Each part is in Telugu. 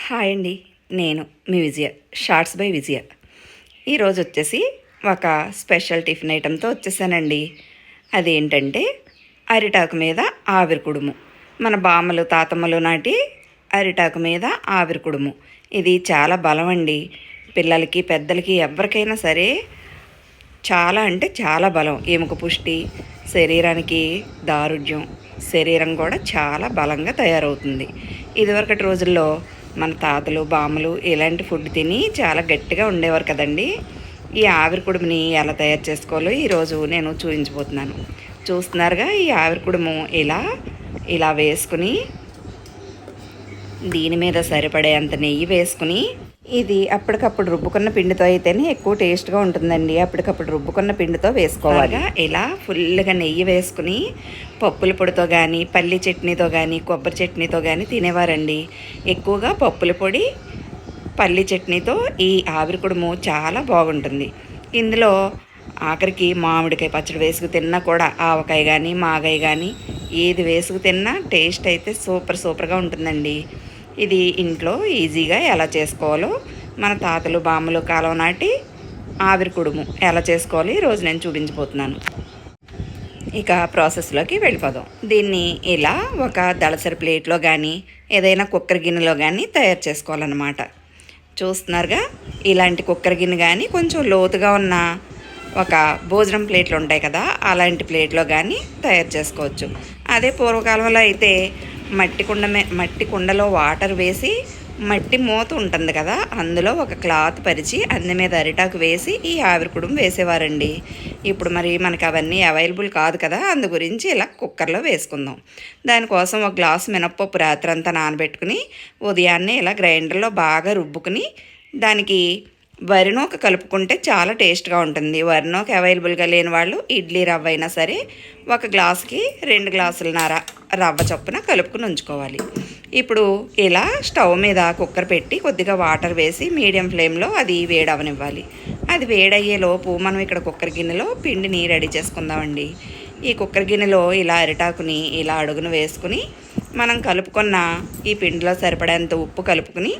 హాయ్ అండి. నేను మీ విజయ, షార్ట్స్ బై విజయ. ఈరోజు వచ్చేసి ఒక స్పెషల్ టిఫిన్ ఐటెంతో వచ్చేసానండి. అదేంటంటే అరిటాకు మీద ఆవిరి కుడుము. మన బామ్మలు తాతమ్మలు నాటి అరిటాకు మీద ఆవిరి కుడుము. ఇది చాలా బలం అండి. పిల్లలకి పెద్దలకి ఎవరికైనా సరే చాలా అంటే చాలా బలం. ఎముక పుష్టి, శరీరానికి దారుఢ్యం, శరీరం కూడా చాలా బలంగా తయారవుతుంది. ఇదివరకటి రోజుల్లో మన తాతలు బామ్మలు ఇలాంటి ఫుడ్ తిని చాలా గట్టిగా ఉండేవారు కదండి. ఈ ఆవిరి కుడుముని ఎలా తయారు చేసుకోవాలో ఈరోజు నేను చూపించబోతున్నాను. చూస్తున్నారుగా, ఈ ఆవిరి కుడుము ఇలా వేసుకుని దీని మీద సరిపడేంత నెయ్యి వేసుకుని, ఇది అప్పటికప్పుడు రుబ్బుకున్న పిండితో అయితేనే ఎక్కువ టేస్ట్గా ఉంటుందండి. అప్పటికప్పుడు రుబ్బుకున్న పిండితో వేసుకోవాలి. ఇలా ఫుల్గా నెయ్యి వేసుకుని పప్పుల పొడితో కానీ, పల్లి చట్నీతో కానీ, కొబ్బరి చట్నీతో కానీ తినేవారండి. ఎక్కువగా పప్పుల పొడి, పల్లి చట్నీతో ఈ ఆవిరి కుడుము చాలా బాగుంటుంది. ఇందులో ఆఖరికి మామిడికాయ పచ్చడి వేసుకు తిన్నా కూడా, ఆవకాయ కానీ మాగాయ కానీ ఏది వేసుకు తిన్నా టేస్ట్ అయితే సూపర్గా ఉంటుందండి. ఇది ఇంట్లో ఈజీగా ఎలా చేసుకోవాలో మన తాతలు బామ్మలు కాలం నాటి ఆవిరి కుడుము ఎలా చేసుకోవాలో ఈరోజు నేను చూపించబోతున్నాను. ఇక ప్రాసెస్లోకి వెళ్ళిపోదాం. దీన్ని ఇలా ఒక దళసరి ప్లేట్లో కానీ ఏదైనా కుక్కర్ గిన్నెలో కానీ తయారు చేసుకోవాలన్నమాట. చూస్తున్నారుగా, ఇలాంటి కుక్కర్ గిన్నె కానీ కొంచెం లోతుగా ఉన్న ఒక భోజనం ప్లేట్లు ఉంటాయి కదా, అలాంటి ప్లేట్లో కానీ తయారు చేసుకోవచ్చు. అదే పూర్వకాలంలో అయితే మట్టి కుండలో వాటర్ వేసి మట్టి మూత ఉంటుంది కదా, అందులో ఒక క్లాత్ పరిచి అందు మీద అరిటాకు వేసి ఈ ఆవిరి కుడుము వేసేవారండి. ఇప్పుడు మరి మనకి అవన్నీ అవైలబుల్ కాదు కదా, అందు గురించి ఇలా కుక్కర్లో వేసుకుందాం. దానికోసం ఒక గ్లాసు మినప్పప్పు రాత్రంతా నానబెట్టుకుని ఉదయాన్నే ఇలా గ్రైండర్లో బాగా రుబ్బుకుని దానికి వరినూక కలుపుకుంటే చాలా టేస్ట్గా ఉంటుంది. వరినూక అవైలబుల్గా లేని వాళ్ళు ఇడ్లీ రవ్వ అయినా సరే ఒక గ్లాసుకి 2 గ్లాసులన్నర రవ్వ చొప్పున కలుపుకుని ఉంచుకోవాలి. ఇప్పుడు ఇలా స్టవ్ మీద కుక్కర్ పెట్టి కొద్దిగా వాటర్ వేసి మీడియం ఫ్లేమ్లో అది వేడవనివ్వాలి. అది వేడయ్యేలోపు మనం ఇక్కడ కుక్కర్ గిన్నెలో పిండిని రెడీ చేసుకుందామండి. ఈ కుక్కర్ గిన్నెలో ఇలా అరిటాకుని ఇలా అడుగును వేసుకుని మనం కలుపుకున్న ఈ పిండిలో సరిపడేంత ఉప్పు కలుపుకుని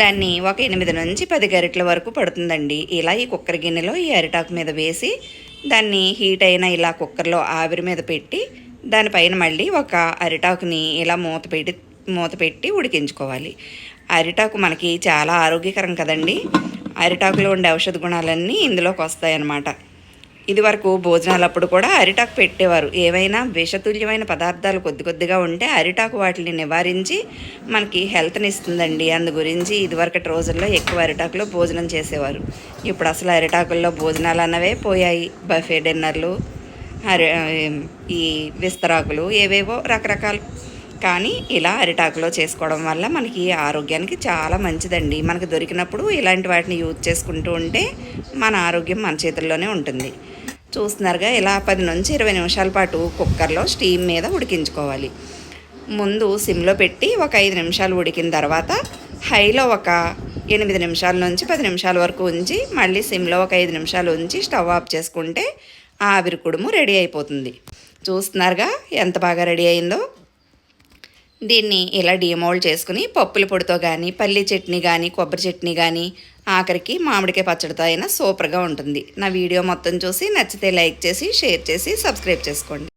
దాన్ని ఒక 8 నుంచి 10 గరిటెల వరకు పడుతుందండి. ఇలా ఈ కుక్కర్ గిన్నెలో ఈ అరిటాకు మీద వేసి దాన్ని హీట్ అయిన ఇలా కుక్కర్లో ఆవిరి మీద పెట్టి దానిపైన మళ్ళీ ఒక అరిటాకుని ఇలా మూత పెట్టి ఉడికించుకోవాలి. అరిటాకు మనకి చాలా ఆరోగ్యకరం కదండి. అరిటాకులో ఉండే ఔషధ గుణాలన్నీ ఇందులోకి వస్తాయన్నమాట. ఇదివరకు భోజనాలప్పుడు కూడా అరిటాకు పెట్టేవారు. ఏవైనా విషతుల్యమైన పదార్థాలు కొద్దిగా ఉంటే అరిటాకు వాటిని నివారించి మనకి హెల్త్ని ఇస్తుందండి. అందు గురించి ఇదివరకటి రోజుల్లో ఎక్కువ అరిటాకులో భోజనం చేసేవారు. ఇప్పుడు అసలు అరిటాకుల్లో భోజనాలు అన్నవే పోయాయి. బఫే డిన్నర్లు, ఈ విస్తరాకులు, ఏవేవో రకరకాలు. కానీ ఇలా అరిటాకులో చేసుకోవడం వల్ల మనకి ఆరోగ్యానికి చాలా మంచిదండి. మనకు దొరికినప్పుడు ఇలాంటి వాటిని యూజ్ చేసుకుంటూ ఉంటే మన ఆరోగ్యం మన చేతుల్లోనే ఉంటుంది. చూస్తున్నారుగా, ఇలా 10 నుంచి 20 నిమిషాల పాటు కుక్కర్లో స్టీమ్ మీద ఉడికించుకోవాలి. ముందు సిమ్లో పెట్టి ఒక 5 నిమిషాలు ఉడికిన తర్వాత హైలో ఒక 8 నిమిషాల నుంచి 10 నిమిషాల వరకు ఉంచి మళ్ళీ సిమ్లో ఒక 5 నిమిషాలు ఉంచి స్టవ్ ఆఫ్ చేసుకుంటే ఆవిరి కుడుము రెడీ అయిపోతుంది. చూస్తున్నారుగా ఎంత బాగా రెడీ అయిందో. దీన్ని ఇలా డీమోల్డ్ చేసుకుని పప్పుల పొడితో కానీ, పల్లి చట్నీ కానీ, కొబ్బరి చట్నీ కానీ, ఆఖరికి మామిడికాయ పచ్చడితో అయినా సూపర్గా ఉంటుంది. నా వీడియో మొత్తం చూసి నచ్చితే లైక్ చేసి, షేర్ చేసి, సబ్స్క్రైబ్ చేసుకోండి.